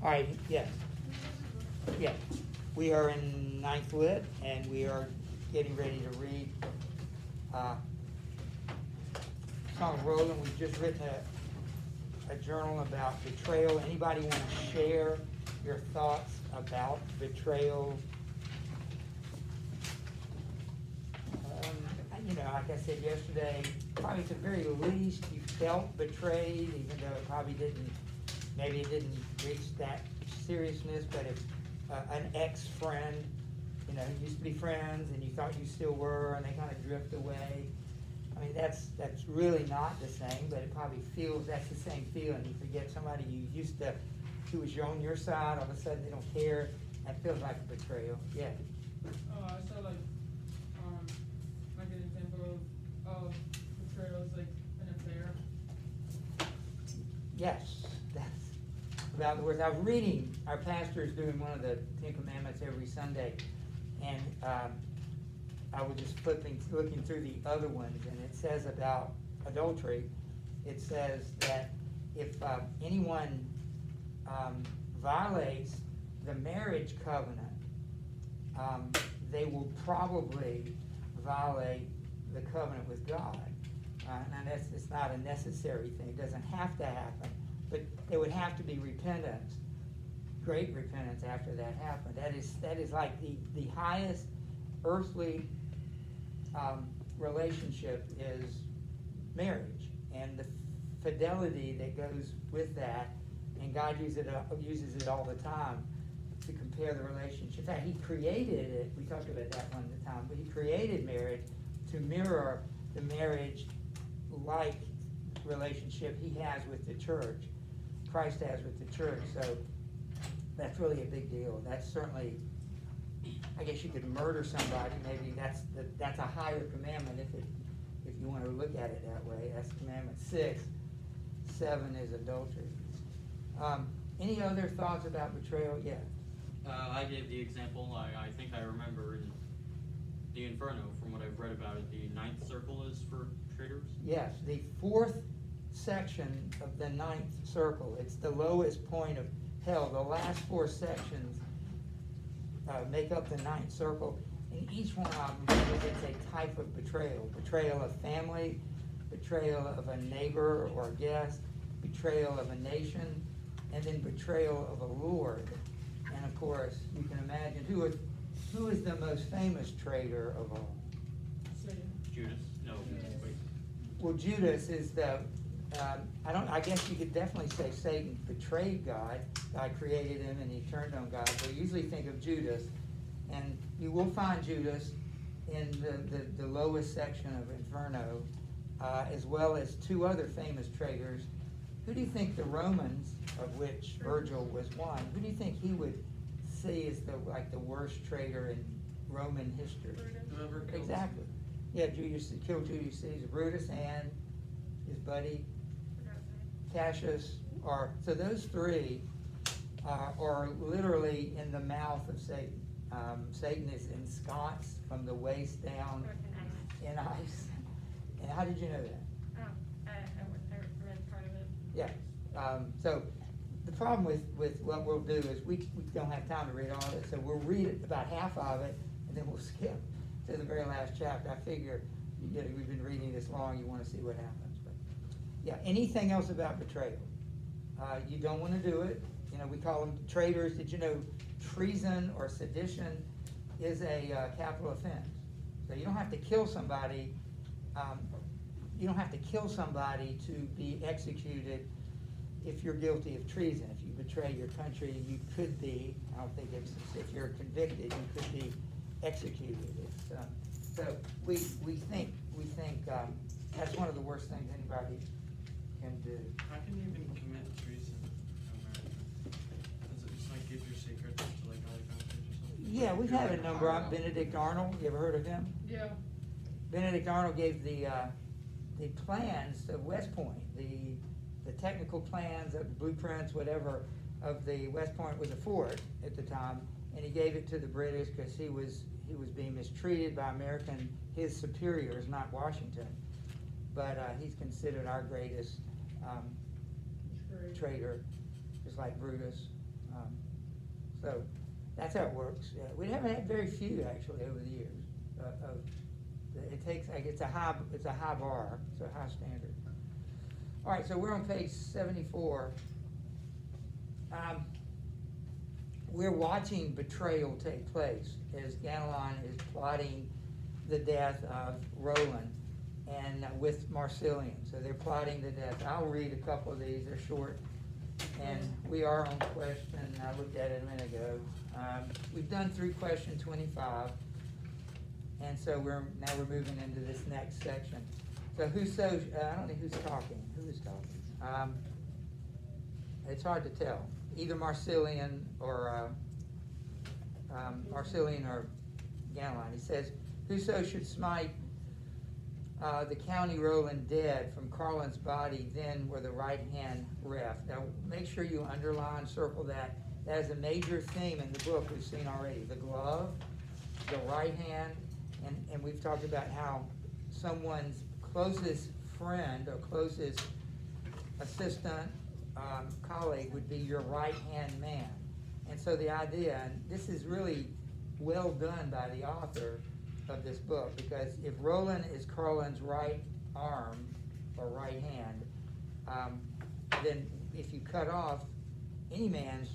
All right, yes. Yeah. We are in Ninth Lit, and we are getting ready to read Song of Roland. We've just written a journal about betrayal. Anybody want to share your thoughts about betrayal? Like I said yesterday, probably at the very least you felt betrayed, even though it probably maybe it didn't reach that seriousness, but if an ex-friend, used to be friends and you thought you still were and they kind of drift away, I mean, that's really not the same, but it probably that's the same feeling. You forget somebody you used to, who was on your side, all of a sudden they don't care. That feels like a betrayal. Yeah. I saw like an example of betrayal is like an affair. Yes, that's about the words. I was reading, our pastor is doing one of the Ten Commandments every Sunday, and I was just looking through the other ones, and it says about adultery, it says that if anyone violates the marriage covenant, they will probably violate the covenant with God. And it's not a necessary thing. It doesn't have to happen. But there would have to be repentance, great repentance after that happened. That is like the highest earthly relationship is marriage. And the fidelity that goes with that, and God uses it all the time to compare the relationship. In fact, He created it. We talked about that one at the time, but He created marriage to mirror the marriage-like relationship He has with the church, Christ has with the church. So that's really a big deal. That's certainly, I guess you could murder somebody. Maybe that's a higher commandment if you want to look at it that way. That's commandment 6. 7 is adultery. Any other thoughts about betrayal? Yeah. I gave the example, I think I remember in the Inferno, from what I've read about it, the 9th circle is for traitors? Yes, the 4th section of the 9th circle. It's the lowest point of hell. The last 4 sections make up the 9th circle. And each one of them represents a type of betrayal. Betrayal of family, betrayal of a neighbor or a guest, betrayal of a nation, and then betrayal of a lord. And of course, you can imagine who is the most famous traitor of all? Judas? No, wait. Well, Judas is the, I guess you could definitely say Satan betrayed God. God created him and he turned on God. But you usually think of Judas. And you will find Judas in the lowest section of Inferno, as well as 2 other famous traitors. Who do you think the Romans, of which Virgil was one, who do you think he would see as the worst traitor in Roman history? Exactly. Yeah, Julius killed Julius Caesar. Brutus and his buddy Cassius so those 3 are literally in the mouth of Satan. Satan is ensconced from the waist down in ice. And how did you know that? I read part of it. Yeah. So the problem with what we'll do is we don't have time to read all of it, so we'll read about half of it, and then we'll skip to the very last chapter. I figure we've been reading this long, you want to see what happens. But yeah, anything else about betrayal? You don't want to do it. We call them traitors. Did you know treason or sedition is a capital offense? So you don't have to kill somebody. You don't have to kill somebody to be executed if you're guilty of treason. If you betray your country, you could be, I don't think it's, if you're convicted, you could be executed. So we think that's one of the worst things anybody can do. How can you even commit treason in America? Is it just like give your secrets to like other countries or something? Yeah, we've had a number of Benedict Arnold. You ever heard of him? Yeah. Benedict Arnold gave the plans of West Point, the technical plans, of blueprints, whatever, of the West Point was a fort at the time, and he gave it to the British because he was being mistreated by his superiors, not Washington. But he's considered our greatest traitor, just like Brutus. So that's how it works. We haven't had very few actually over the years. It takes, like, it's a high bar, it's a high standard. All right, so we're on page 74. We're watching betrayal take place as Ganelon is plotting the death of Roland and with Marsilian. So they're plotting the death. I'll read a couple of these. They're short. And we are on question. I looked at it a minute ago. We've done through question 25. And so we're moving into this next section. So I don't know who's talking. Who is talking? It's hard to tell. Either Marsilian or Ganelon. He says, whoso should smite the county Roland dead from Carlin's body, then were the right hand reft. Now make sure you underline, circle that. That is a major theme in the book we've seen already. The glove, the right hand, and we've talked about how someone's closest friend or closest assistant, colleague would be your right hand man. And so the idea, and this is really well done by the author of this book, because if Roland is Carlin's right arm or right hand, then if you cut off any man's,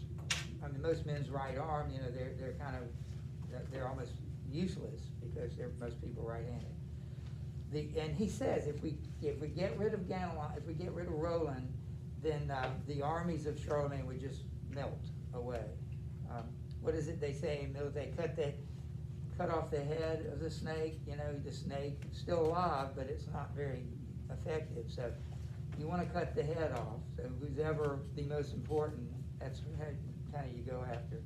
most men's right arm, they're kind of, they're almost useless because most people right-handed. And he says if we get rid of Ganelon, if we get rid of Roland, then the armies of Charlemagne would just melt away. What is it they say? They cut off the head of the snake. The snake is still alive, but it's not very effective. So you want to cut the head off. So who's ever the most important, that's kind of you go after.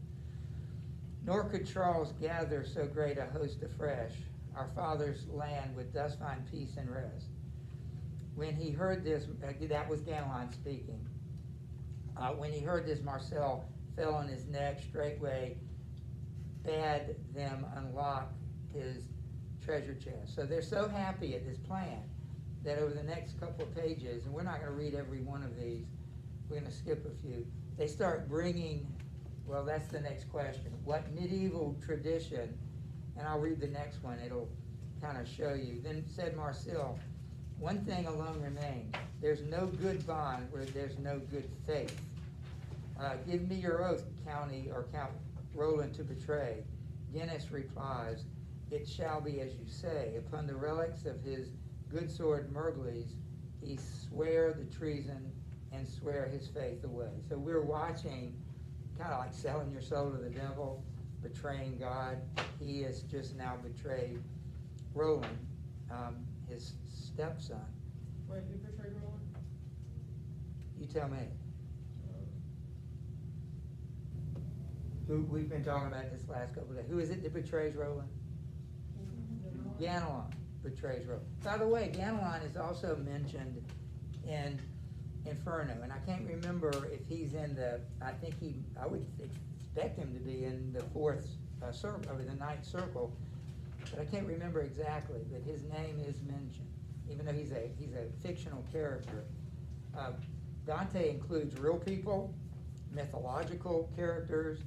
Nor could Charles gather so great a host afresh. Our father's land would thus find peace and rest. When he heard this, that was Ganelon speaking. When he heard this, Marcel fell on his neck straightway, bade them unlock his treasure chest. So they're so happy at this plan that over the next couple of pages, and we're not going to read every one of these, we're going to skip a few, they start bringing, well, that's the next question. What medieval tradition, and I'll read the next one, it'll kind of show you. Then said Marcel, one thing alone remains. There's no good bond where there's no good faith. Give me your oath, Count Roland, to betray. Guinness replies, it shall be as you say. Upon the relics of his good sword Mergles, he swear the treason and swear his faith away. So we're watching, kind of like selling your soul to the devil, betraying God. He has just now betrayed Roland, his stepson. Wait, who betrayed Roland? You tell me. Who we've been talking about this last couple of days. Who is it that betrays Roland? Ganelon betrays Roland. By the way, Ganelon is also mentioned in Inferno, and I can't remember if he's in I would expect him to be in the fourth circle, or the ninth circle, but I can't remember exactly, but his name is mentioned, even though he's a fictional character. Dante includes real people, mythological characters,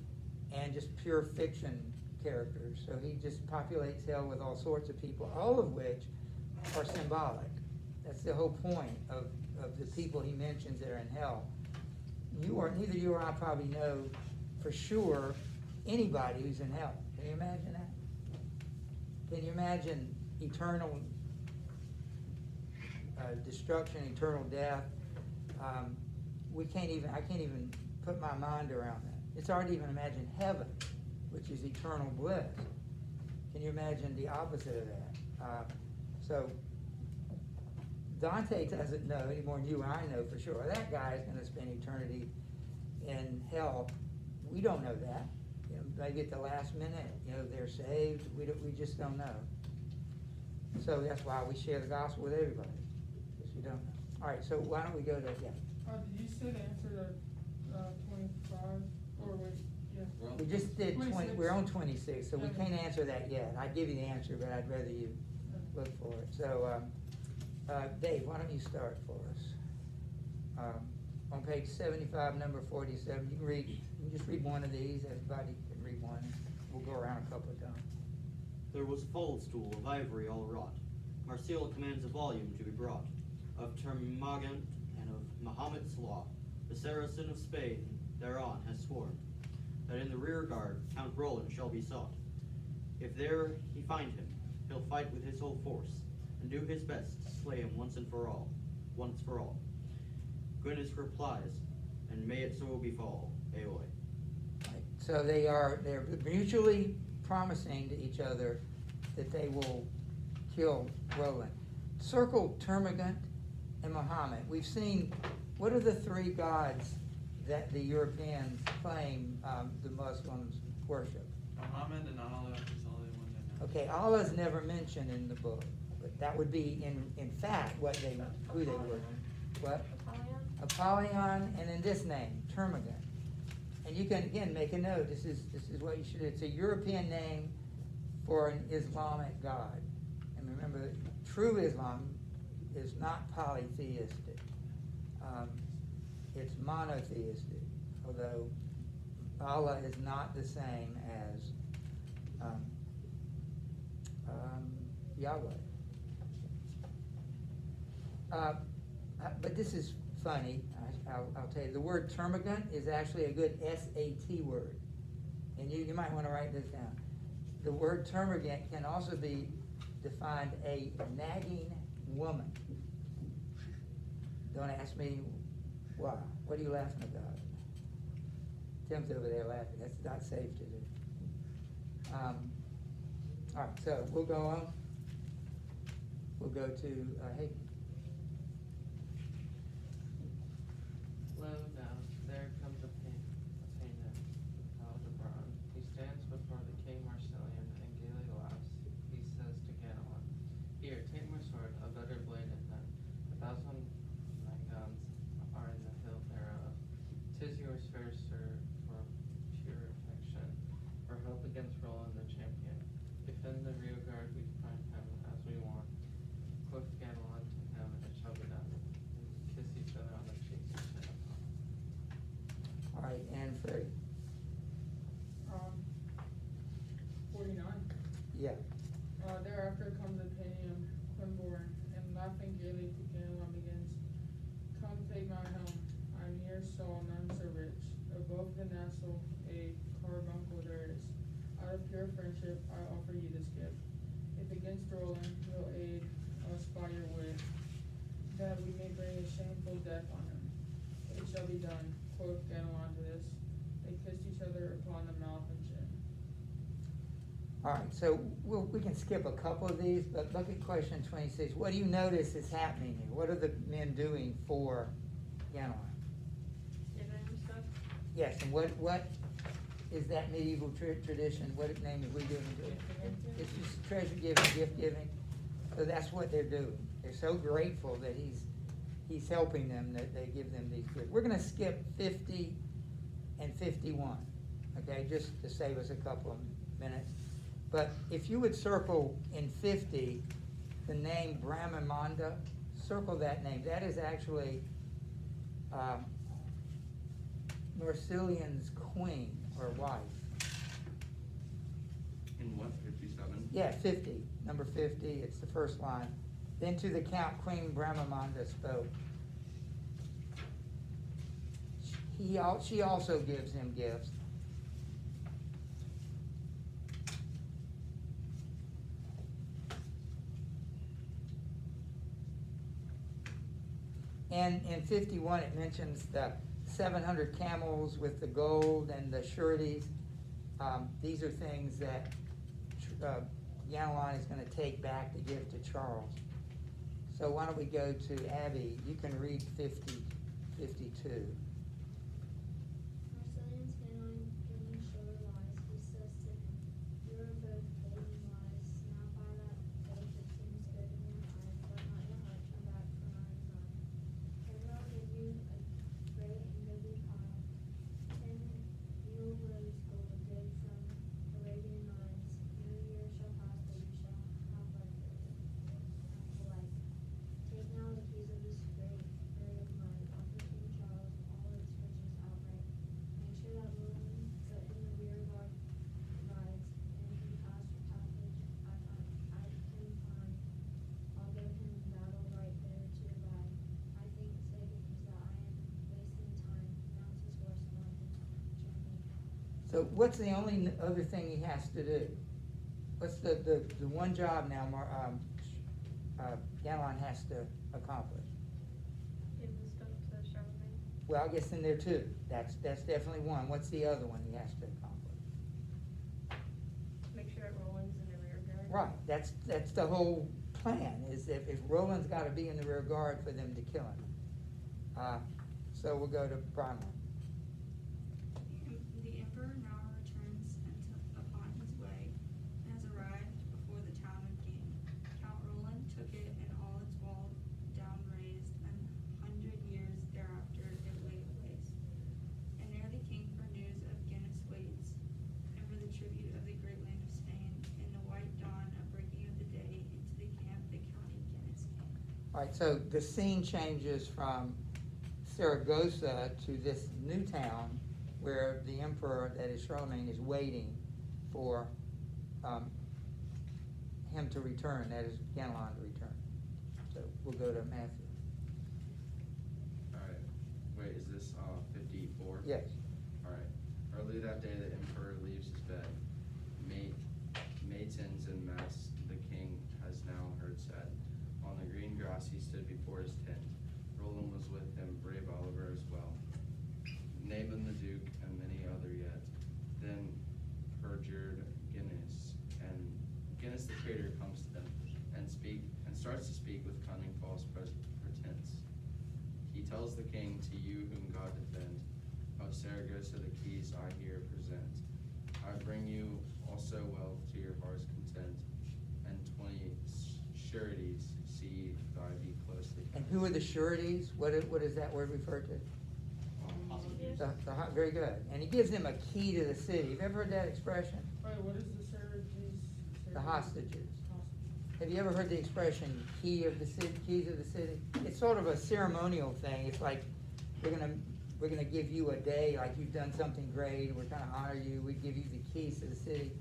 and just pure fiction characters. So he just populates hell with all sorts of people, all of which are symbolic. That's the whole point of the people he mentions that are in hell. Neither you or I probably know for sure anybody who's in hell. Can you imagine that? Can you imagine eternal destruction, eternal death? I can't even put my mind around that. It's hard to even imagine heaven, which is eternal bliss. Can you imagine the opposite of that? So Dante doesn't know any more than you and I know for sure. That guy is going to spend eternity in hell. We don't know that. Maybe at the last minute, they're saved. We just don't know. So that's why we share the gospel with everybody, because we don't know. All right, so why don't we go to, Did you say the answer to 25? Or wait, yeah. we just did 20, 26. we're on 26, so we Okay. can't answer that yet. I'd give you the answer, but I'd rather you look for it. So, Dave, why don't you start for us on page 75, number 47. You can just read one of these. Everybody can read one. We'll go around a couple of times. There was a fold stool of ivory all wrought. Marsil commands a volume to be brought of Termagant and of Mahomet's law. The Saracen of Spain thereon has sworn that in the rear guard Count Roland shall be sought. If there he find him, he'll fight with his whole force and do his best to slay him once for all. Gwyneth replies, and may it so befall. Aoi. Right. So they're mutually promising to each other that they will kill Roland. Circle Termagant and Muhammad. We've seen, what are the three gods that the Europeans claim the Muslims worship? Muhammad and Allah is all they want to know. Okay, Allah's never mentioned in the book, but that would be in fact who they worship. What? Apollyon? Apollyon, and in this name, Termagant. And you can, again, make a note. This is what you should do. It's a European name for an Islamic god. And remember, true Islam is not polytheistic. It's monotheistic, although Allah is not the same as Yahweh. But this is funny. I'll tell you. The word termagant is actually a good SAT word. And you might want to write this down. The word termagant can also be defined a nagging woman. Don't ask me why. What are you laughing about? Tim's over there laughing. That's not safe to do. All right, so we'll go on. We'll go to Hayden. Lo now, there comes a paynim out of Hebron. He stands before the king Marsilian and gaily laughs. He says to Ganelon, Here, take my sword, a better bladed than 1,000 my guns are in the hilt thereof. 'Tis yours, fair sir, for pure affection, for help against Roland the champion. If in the rear guard we find him as we want, quoth Ganelon to him, it shall be done. And kiss each other on the cheeks and chin upon. All right, and Freddie. 49. Yeah. Thereafter comes a Paynim, Quimborn, and laughing gaily to Ganelon begins, Come take my helm, I'm here saw none so rich. Above the nastle a carbuncle there is. Out of pure friendship I offer you this gift. If against Roland you'll aid us by your wit, that we may bring a shameful death on him. It shall be done, quoth Ganelon to this. They kissed each other upon the mouth and chin. All right, so we can skip a couple of these, but look at question 26. What do you notice is happening here? What are the men doing for Ganelon? Giving him stuff? Yes, and what is that medieval tradition? What name are we giving to it? It's just treasure giving, gift giving. So that's what they're doing. They're so grateful that he's helping them that they give them these gifts. We're going to skip 50 and 51, okay, just to save us a couple of minutes. But if you would circle in 50 the name Brahmamanda, circle that name. That is actually Marsilian's queen or wife. In what, 57? Yeah, 50, number 50, it's the first line. Then to the Count Queen Brahmamanda spoke. She also gives him gifts. And in 51, it mentions the 700 camels with the gold and the sureties. These are things that Ganelon is going to take back to give to Charles. So why don't we go to Abby? You can read 50, 52. Marsilian's Ganelon giving shoulder lies, he says to him, You are both holding lies, not by that faith it seems good in your eyes, but not your heart turn back from my design. Heaven will give you a great and goodly pile, 10 mule loads gold dig from Arabian mines. No year shall pass that you shall have like it. Take now the keys of this great area of mine, offer King Charles So what's the only other thing he has to do? What's the one job now Ganelon has to accomplish? Give the stuff to Charlemagne. Well, I guess in there too. That's definitely one. What's the other one he has to accomplish? Make sure that Roland's in the rear guard. Right, that's the whole plan, is if Roland's gotta be in the rear guard for them to kill him. So we'll go to Bronwyn. The emperor now returns upon his way, and has arrived before the town of Guin. Count Roland took it, and all its wall down razed, and 100 years thereafter it lay waste. And there the king for news of Guinness waits, and for the tribute of the great land of Spain. In the white dawn, a breaking of the day, into the camp the county Guinness came. All right, so the scene changes from Saragossa to this new town where the emperor, that is Charlemagne, is waiting for him to return, that is Ganelon to return. So we'll go to Matthew. Alright, wait, is this 54? Yes. Alright, early that day the emperor leaves his bed. Matins and mass the king has now heard said. On the green grass he stood before his tent. Roland was with him, brave Oliver as well. Nabon the duke and many other yet. Then perjured Guinness, and Guinness the traitor comes to them and starts to speak with cunning false pretense. He tells the king, to you whom God defend, of Saragossa the keys I here present. I bring you also wealth to your heart's content, and 20 sureties, see thy be closely. And who are the sureties? What does that word refer to? Very good. And he gives them a key to the city. Have you ever heard that expression? Wait, what is the Syracuse? The hostages. Have you ever heard the expression key of the city, keys of the city? It's sort of a ceremonial thing. It's like we're gonna give you a day, like you've done something great. We're gonna honor you. We give you the keys to the city.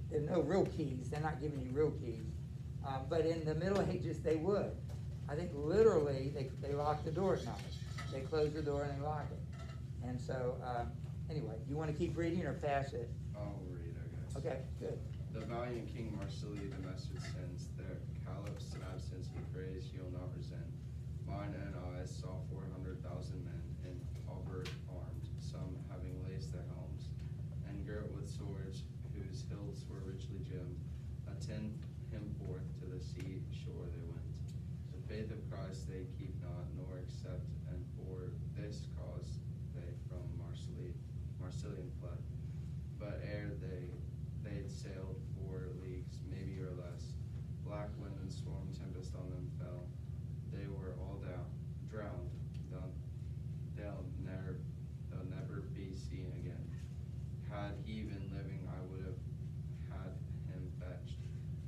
There are no real keys. They're not giving you real keys. But in the Middle Ages, they would. I think literally they lock the door at night. They close the door and they lock it. And so, anyway, you want to keep reading or pass it? I'll read, I guess. Okay, good. The valiant King Marsili domestic sends, their caliph's absence he prays he'll not resent. Mine own eyes saw 400,000 men in hauberk armed, some having laced their helms, and girt with swords whose hilts were richly gemmed. Attend him forth to the sea shore they went. The faith of Christ they keep not, nor accept, and for this cause they from Marsilian fled. But ere they'd sailed 4 leagues, maybe or less, black wind and storm tempest on them fell. They were all drowned. They'll never be seen again. Had he been living, I would have had him fetched.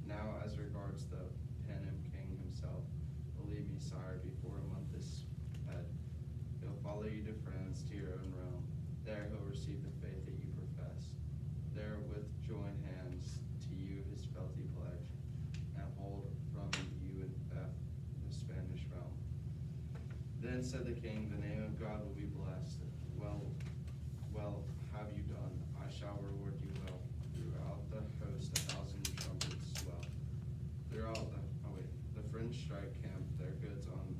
Now, as regards the Panem king himself, believe me, sire, before a month is sped, he'll follow you to France, to your own realm. There he'll receive the faith that you profess. There with joined hands to you his fealty pledge, and hold from you in theft the Spanish realm. Then said the king, the name of God will be blessed. Well have you done. I shall reward you well. Throughout the host 1,000 trumpets swell. Throughout the French strike camp, their goods on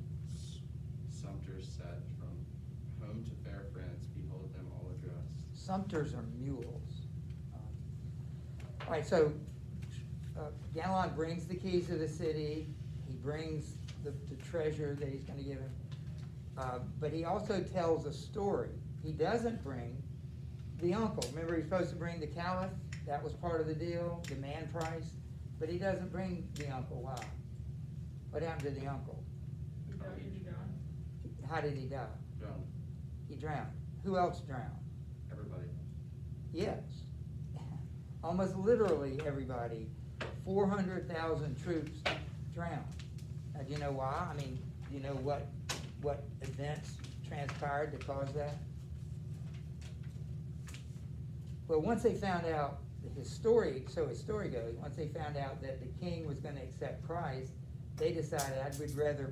Sumter's set. From home to fair France, behold them all addressed. Sumpters are mules. All right, so Ganelon brings the keys of the city. He brings the treasure that he's going to give him. But he also tells a story. He doesn't bring the uncle. Remember, he's supposed to bring the caliph. That was part of the deal, the man price. But he doesn't bring the uncle. Why? What happened to the uncle? How did he die? Drowned. He drowned. Who else drowned? Everybody. Yes. Almost literally everybody. 400,000 troops drowned. Now, do you know why? I mean, do you know what events transpired to cause that? Well, once they found out his story goes, once they found out that the king was going to accept Christ, they decided,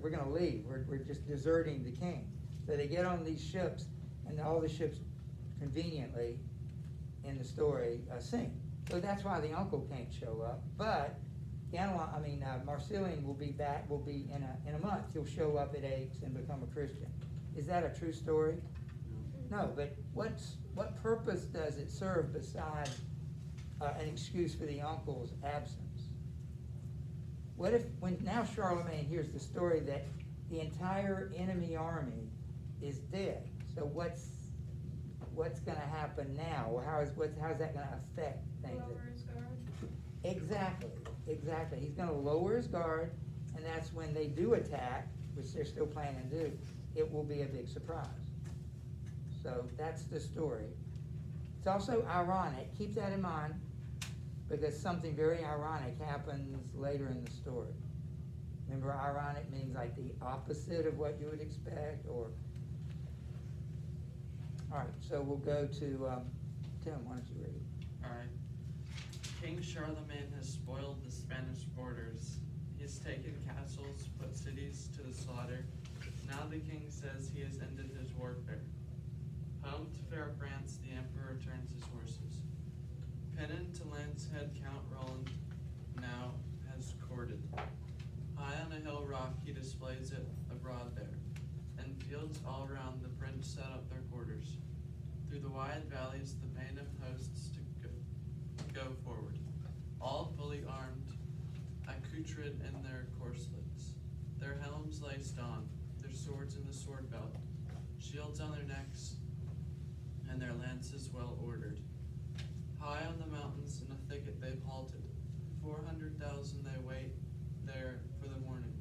we're going to leave. We're just deserting the king. So they get on these ships, and all the ships conveniently in the story sing. So that's why the uncle can't show up. But Marsilian will be back. Will be in a month. He'll show up at Aix and become a Christian. Is that a true story? No. But what purpose does it serve besides an excuse for the uncle's absence? What if when now Charlemagne hears the story that the entire enemy army is dead? So what's going to happen now? Or how's that going to affect things? Lower his guard. Exactly. He's going to lower his guard, and that's when they do attack, which they're still planning to do. It will be a big surprise. So that's the story. It's also ironic. Keep that in mind, because something very ironic happens later in the story. Remember, ironic means like the opposite of what you would expect, or... All right, so we'll go to Tim. Why don't you read it? Alright. King Charlemagne has spoiled the Spanish borders. He's taken castles, put cities to the slaughter. Now the king says he has ended his warfare. Home to fair France, the emperor turns his horses. Pennant to Lancehead, Count Roland now has courted. High on a hill rock he displays it abroad there. In fields all round the French set up their quarters. Through the wide valleys the Paynim hosts to go forward, all fully armed, accoutred in their corselets, their helms laced on, their swords in the sword belt, shields on their necks, and their lances well ordered. High on the mountains in a thicket they've halted. 400,000 they wait there for the morning.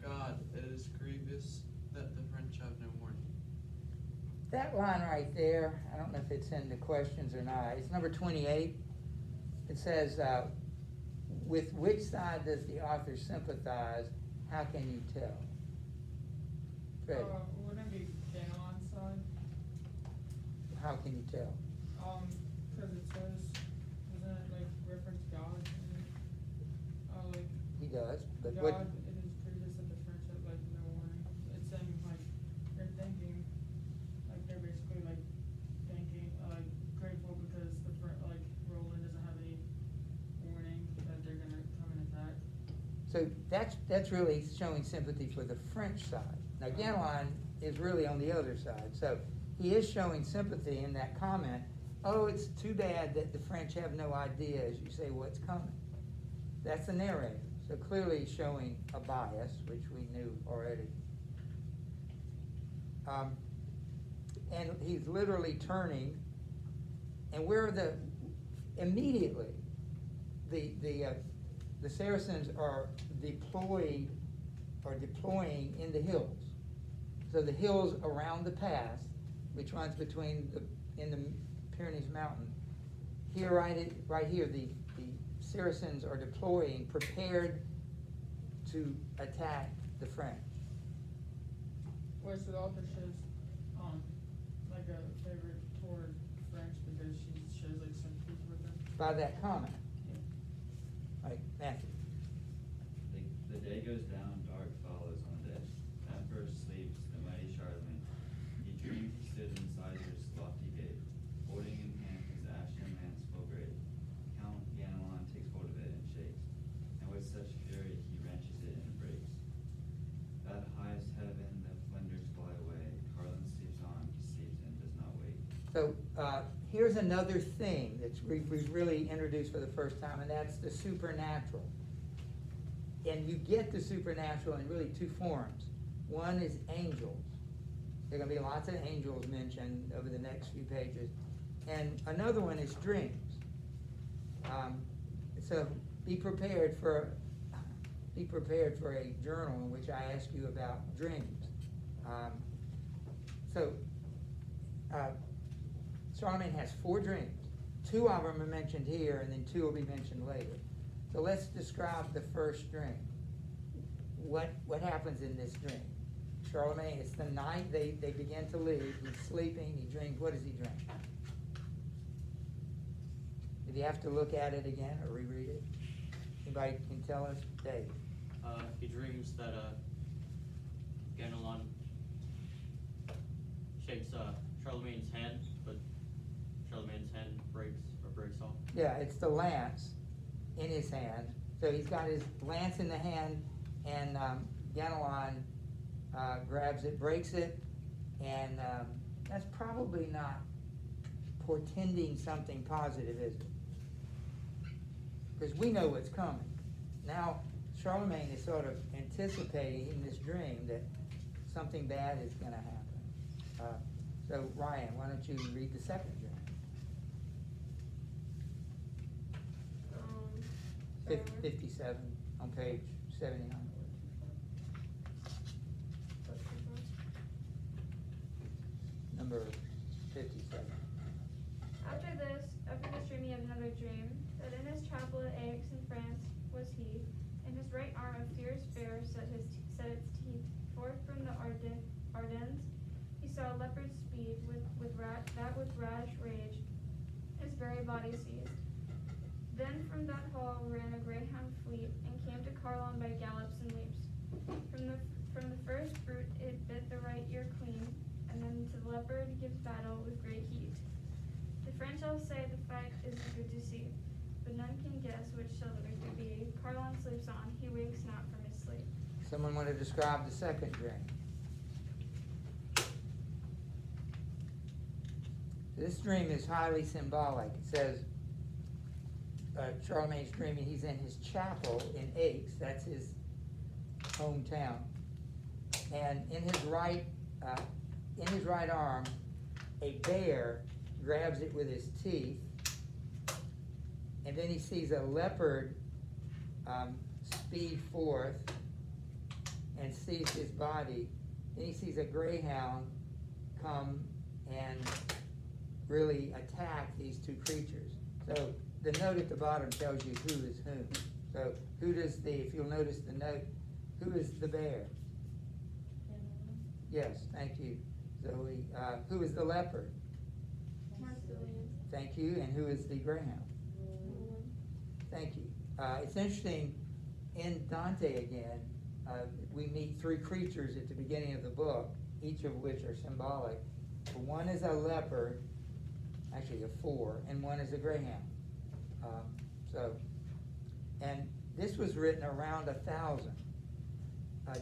God, it is grievous that the French have no warning. That line right there, I don't know if it's in the questions or not. It's number 28. It says, with which side does the author sympathize? How can you tell? Fred, Wouldn't it be Ganelon's side? how can you tell? Because it says, doesn't it like reference God? Like He does, but God, what? it is grievous that the French have like no warning. It's saying like they're thinking, like they're basically like thinking, grateful because like Roland doesn't have any warning that they're gonna come and attack. So that's really showing sympathy for the French side. Now Ganelon is really on the other side. So he is showing sympathy in that comment. Oh, it's too bad that the French have no idea, as you say, what's coming. That's the narrator. So clearly showing a bias, which we knew already. And he's literally turning, and immediately the Saracens are deploying in the hills. So the hills around the pass, which runs in the Pyrenees mountain. Here, right here, the Saracens are deploying, prepared to attack the French. Wait, so the author shows like a favorite toward French because she shows like sympathy toward them. By that comment. Yeah. Right, Matthew. The day goes down, dark follows on the day. The emperor sleeps, the mighty Charlemagne. He dreamed he stood in Caesar's lofty gate, holding in hand his ashen lance full great. Count Ganelon takes hold of it and shakes, and with such fury he wrenches it and breaks. That highest heaven the flinders fly away. Carlin sleeps on, he sleeps and does not wake. So here's another thing that we've really introduced for the first time, and that's the supernatural. And you get the supernatural in really two forms. One is angels. There are going to be lots of angels mentioned over the next few pages. And another one is dreams. So be prepared for a journal in which I ask you about dreams. Charlemagne has 4 dreams. 2 of them are mentioned here, and then 2 will be mentioned later. So let's describe the first dream. What happens in this dream? Charlemagne, it's the night they begin to leave. He's sleeping, he dreams. What does he dream? If you have to look at it again or reread it, anybody can tell us? Dave. He dreams that Ganelon shakes Charlemagne's hand, but Charlemagne's hand breaks Yeah, it's the lance in his hand. So he's got his lance in the hand, and Ganelon grabs it, breaks it, and that's probably not portending something positive, is it? Because we know what's coming. Now, Charlemagne is sort of anticipating in this dream that something bad is going to happen. So, Ryan, why don't you read the second dream? Sorry. 57 on page 79. What's the first? Number 57. After this dream, he had another dream, that in his chapel at Aix in France was he, and his right arm a fierce bear set its teeth forth from the Ardennes. He saw a leopard speed with rash rage, his very body seized. Then from that hall ran a greyhound fleet, and came to Carlon by gallops and leaps. From the first brute it bit the right ear clean, and then to the leopard gives battle with great heat. The French all say the fight is good to see, but none can guess which shall the victor be. Carlon sleeps on, he wakes not from his sleep. Someone want to describe the second dream? This dream is highly symbolic. It says Charlemagne's dreaming he's in his chapel in Aix, that's his hometown, and in his right arm, a bear grabs it with his teeth, and then he sees a leopard speed forth and sees his body. Then he sees a greyhound come and really attack these two creatures. So the note at the bottom tells you who is whom. So if you'll notice the note, who is the bear? Yes, thank you, Zoe. Who is the leopard? Marsilian. Thank you. And who is the greyhound? Thank you. It's interesting, in Dante again, we meet three creatures at the beginning of the book, each of which are symbolic. One is a leopard, actually a four, and one is a greyhound. And this was written around 1000.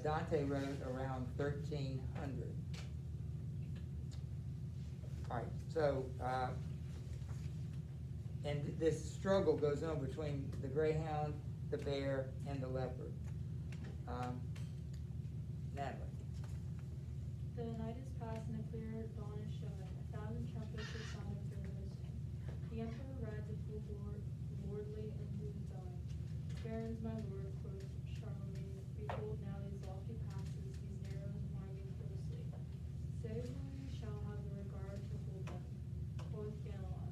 Dante wrote around 1300. All right, so, and this struggle goes on between the greyhound, the bear, and the leopard. Natalie. The night is past and a clear dawn is showing. 1,000 trumpets are sounding through the listening. The emperor rides a full lordly and smooth going. Barons, my lord, quoth Charlemagne, behold now these lofty passes, these narrows winding closely. Say whom you shall have the regard to hold them. Quoth Ganelon,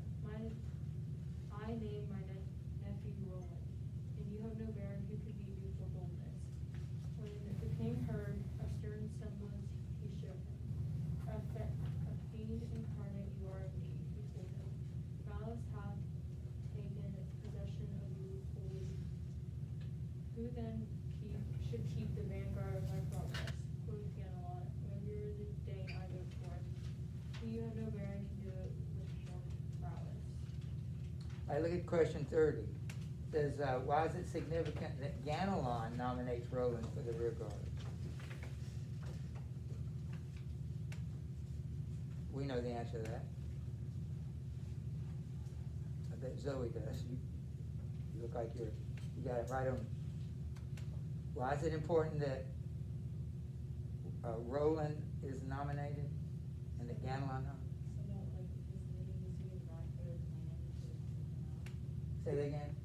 I name my nephew Roland, and you have no baron who could beat you for boldness. When the king heard, a stern semblance he showed him. A fiend incarnate you are indeed, he told him. Malice hath taken possession of you wholly. Who then should keep the vanguard of my progress? Quoth Ganelon, when you're the day I go forth. You have no baron can do it with more prowess. I look at question 30. It says, why is it significant that Ganelon nominates Roland for the rear guard? We know the answer to that. I bet Zoe does. You look like you got it right on. Why is it important that Roland is nominated and that Ganelon nominated? Say that again?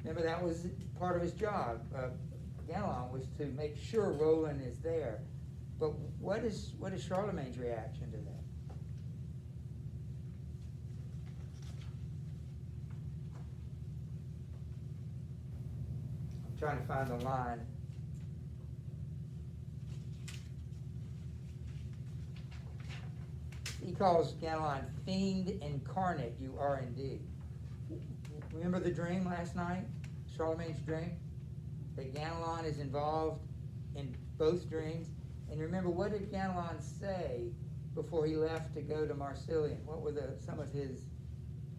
Remember, that was part of his job. Ganelon was to make sure Roland is there. But what is Charlemagne's reaction to that? I'm trying to find the line. He calls Ganelon fiend incarnate, you are indeed. Remember the dream last night? Charlemagne's dream? That Ganelon is involved in both dreams. And remember, what did Ganelon say before he left to go to Marsilian? What were some of his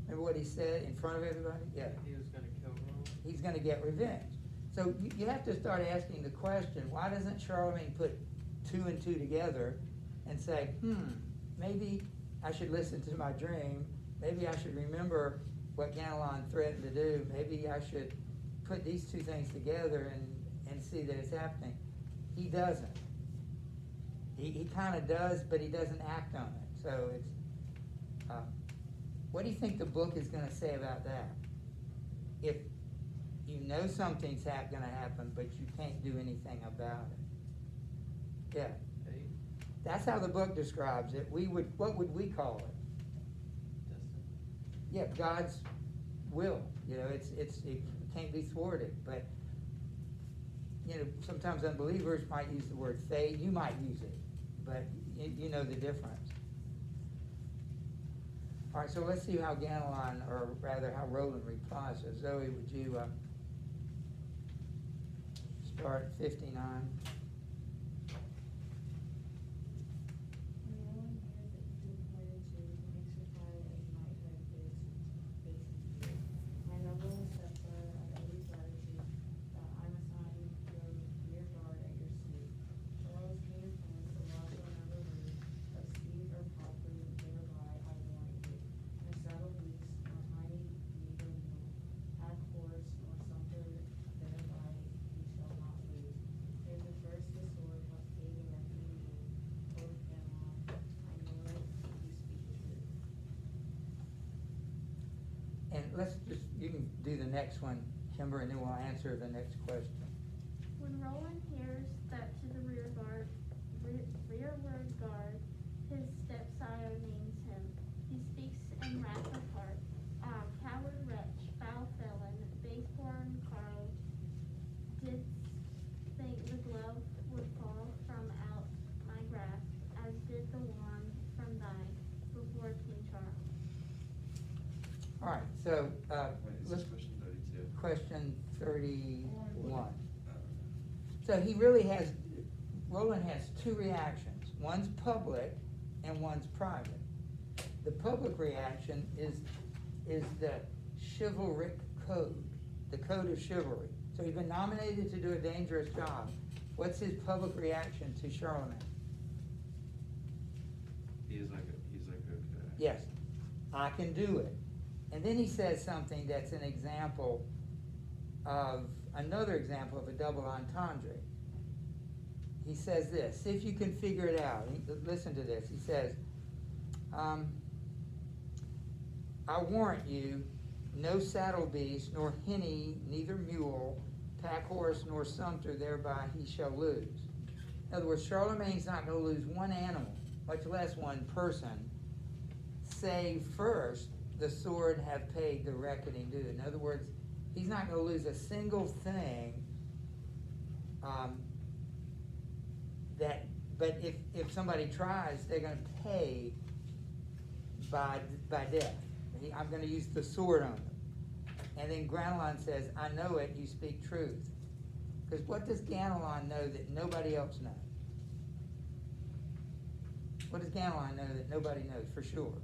Remember what he said in front of everybody? Yeah. He was gonna kill Roland. He's gonna get revenge. So you have to start asking the question, why doesn't Charlemagne put 2 and 2 together and say, maybe I should listen to my dream, maybe I should remember what Ganelon threatened to do, maybe I should put these 2 things together and see that it's happening. He doesn't. He kind of does, but he doesn't act on it. So it's, what do you think the book is going to say about that? If you know something's going to happen, but you can't do anything about it. Yeah. Fate. That's how the book describes it. What would we call it? Destiny. Yeah, God's will. You know, it can't be thwarted. But you know, sometimes unbelievers might use the word fate. You might use it, but you know the difference. All right, so let's see how Ganelon, or rather how Roland replies. So Zoe, would you start at 59? When Roland hears that you appointed to, he makes reply as knighthood is facing you. My noble stepson, I owe you gratitude that I'm assigned your rear guard at your suit. Charles came from the Roger never moved, but steed or palfrey thereby I warrant you. No saddle beast, nor tiny neither mule, pack horse, nor sumpter thereby you shall not lose. Here's the first the sword hath paid a reckoning due. Quoth Ganelon, I know it, you speak truth. And you can do the next one, Kimber, and then we'll answer the next question. When Roland hears that to the rearward guard, his stepsire names him, he speaks in wrath of heart. Ah, coward wretch, foul felon, base-born Carl, didst think the glove would fall from out my grasp, as did the wand from thine before King Charles. All right, so Wait, is let's this question 32? question 31. So he really has, Roland has 2 reactions. One's public and one's private. The public reaction is the chivalric code, the code of chivalry. So he's been nominated to do a dangerous job. What's his public reaction to Charlemagne? He's like, okay. Yes, I can do it. And then he says something that's an example of, another example of a double entendre. He says this, see if you can figure it out. Listen to this. He says, I warrant you, no saddle beast, nor hinny, neither mule, pack horse, nor sumpter, thereby he shall lose. In other words, Charlemagne's not going to lose one animal, much less one person, save first the sword have paid the reckoning due. In other words, he's not going to lose a single thing. But if somebody tries, they're going to pay by death. I'm going to use the sword on them. And then Ganelon says, I know it, you speak truth. Because what does Ganelon know that nobody else knows? What does Ganelon know that nobody knows for sure?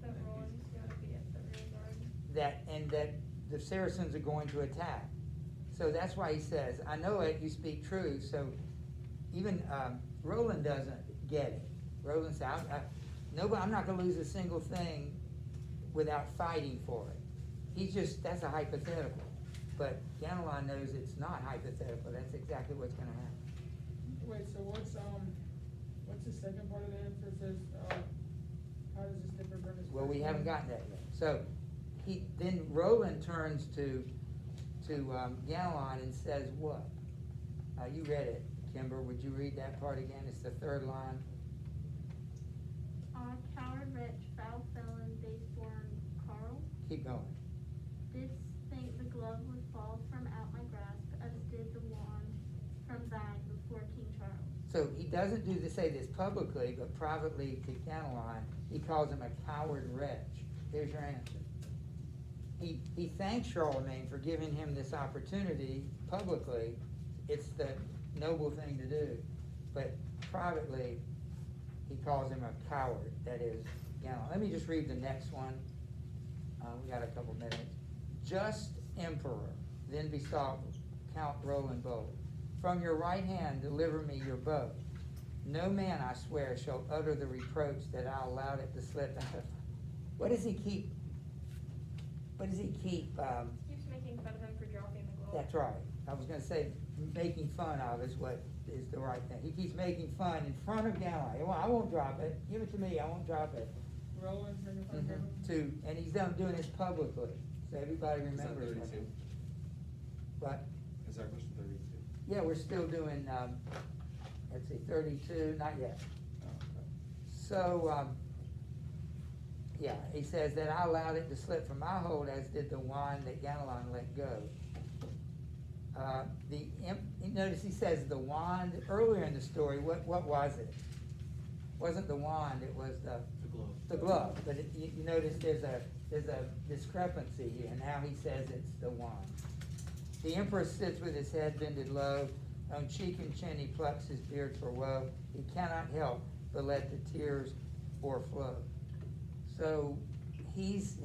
That Roland's gonna be at the rear guard. That the Saracens are going to attack. So that's why he says, I know it, you speak truth. So even Roland doesn't get it. Roland says, I'm not going to lose a single thing without fighting for it. That's a hypothetical. But Ganelon knows it's not hypothetical. That's exactly what's going to happen. Wait, so what's the second part of the answer? It says, how does this differ from his? Well, we first haven't one? gotten that yet. So then Roland turns to Ganelon and says what? You read it, Kimber. Would you read that part again? It's the 3rd line. Coward wretch, foul felon, base-born Carl, Keep going. didst think the glove would fall from out my grasp, as did the wand from thine before King Charles. So he doesn't say this publicly, but privately to Ganelon, he calls him a coward wretch. Here's your answer. He thanks Charlemagne for giving him this opportunity publicly. It's the noble thing to do. But privately, he calls him a coward. That is Ganelon. Let me just read the next one. we got a couple minutes. Just emperor, then besought Count Roland bold, from your right hand deliver me your bow. No man, I swear, shall utter the reproach that I allowed it to slip out of. What does he keep? What does he keep? Keeps making fun of him for dropping the glove. That's right. I was gonna say, making fun of is what is the right thing. He keeps making fun in front of Ganelon. Well, I won't drop it. Give it to me. I won't drop it. Roland, making fun of him. And he's doing this publicly, so everybody remembers. Is that 32? What? Is that question 32? Yeah, we're still doing, let's see, 32, not yet. Oh, okay. So, yeah, he says that I allowed it to slip from my hold, as did the wine that Ganelon let go. Notice he says the wand, earlier in the story, what was it? Wasn't the wand, it was The glove. the glove, but you notice there's a discrepancy here, and now he says it's the wand. The emperor sits with his head bended low, on cheek and chin he plucks his beard for woe, he cannot help but let the tears o'erflow. So he's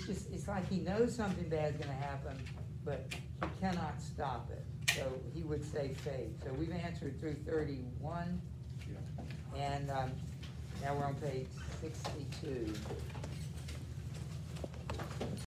just, it's like he knows something bad's gonna happen, but he cannot stop it. So he would say faith. So we've answered through 31, Yeah. and now we're on page 62.